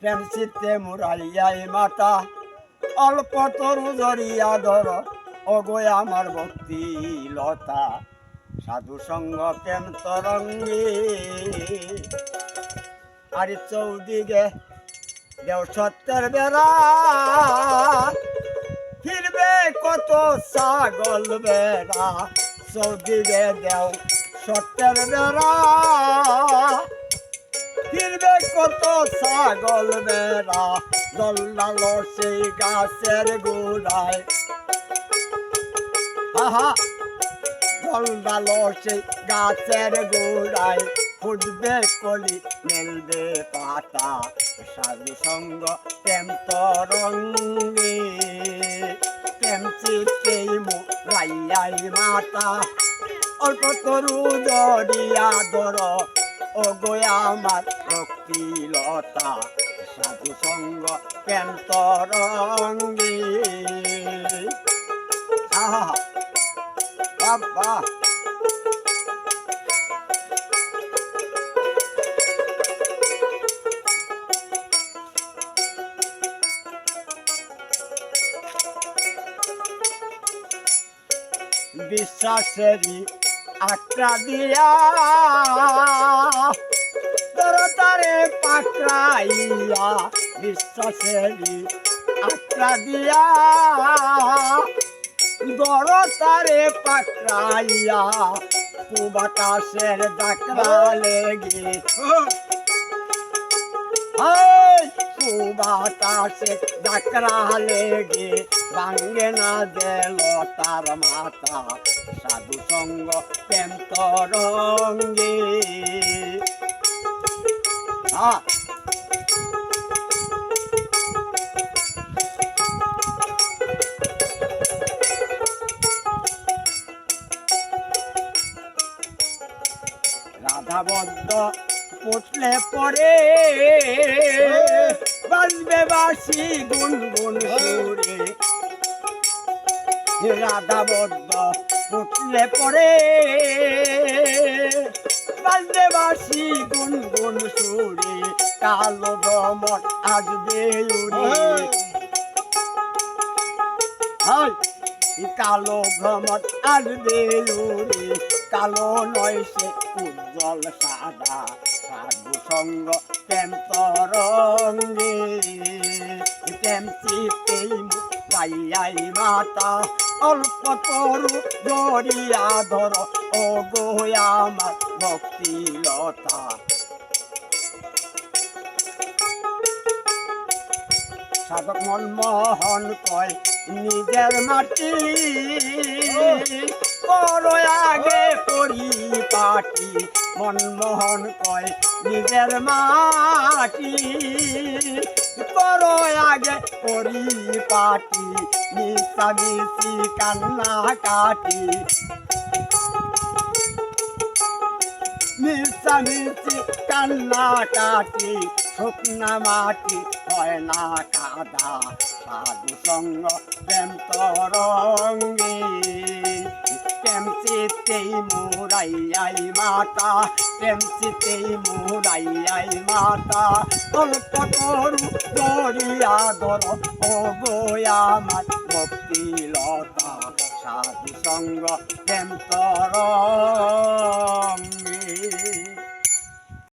প্রেম চিত্তে মুরাইয়াই মাতা অল্প তরু জড়িয়া ধর অগো আমার ভক্তি লতা সাধু সঙ্গ প্রেম তরঙ্গে আর চৌদিকে দেও সত্যের বেড়া ফিরবে কত ছাগল বেড়া চৌদিকে দেও সত্যের বেড়া ফিরবে কত ছাগল বেড়া দল্লাল সেই গাছের গোড়ায় আহা দল্লাল সেই গাছের গোড়ায় ফুটবে কলি মেলবে পাতা সাধু সঙ্গ প্রেম তরঙ্গে প্রেম চিত্তেই মুরাইয়াই মাতা অল্প তরু জড়িয়া ধর ওগো আমার ভক্তি লতা সাধু সঙ্গ প্রেম তরঙ্গে আহা বাবা বিশ্বাসেরই আটটা দিয়া তারে পাকড়াইয়া বিশ্বাসেরই আটটা দিয়া বড় তারে পাকড়াইয়া কুবাতাসের ডাকরা লেগে কুবাতাসে ডাকরা লেগে ভাঙ্গে না দেল তার মাতা সাধু সঙ্গ প্রেম তরঙ্গে রাধাবদ্ধ পুতলে পরে বাজবে বাসি গুনগুন সুরে রাধাবদ্ধ পুতলে পরে বাজবে বাসি গুনগুন সুরে কালো ভ্রমর আসবে উড়ে কালো ভ্রমর আসবে উড়ে কালো নয় সে উজ্জ্বল সাদা সাধু সঙ্গ প্রেম তরঙ্গে প্রেম চিত্তেই মুরাইয়াই মাতা অল্প তরু জড়িয়া ধর ওগো আমার ভক্তি লতা সাধক মনমোহন কয় নিজের মাটি করো আগে পরিপাটি মনমোহন কয় নিজের মাটি করো আগে পরিপাটি মিশামিশি কান্না কাটি মিশামিশি কান্না কাটি শুকনা মাটি হয় না কাদা সাধু সঙ্গ প্রেম তরঙ্গে প্রেম চিত্তেই মুরাইয়াই মাতা প্রেম চিত্তেই মুরাইয়াই মাতা অল্প তরু জড়িয়া ধর ওগো আমার ভক্তি লতা সাধু সঙ্গ প্রেম তরঙ্গে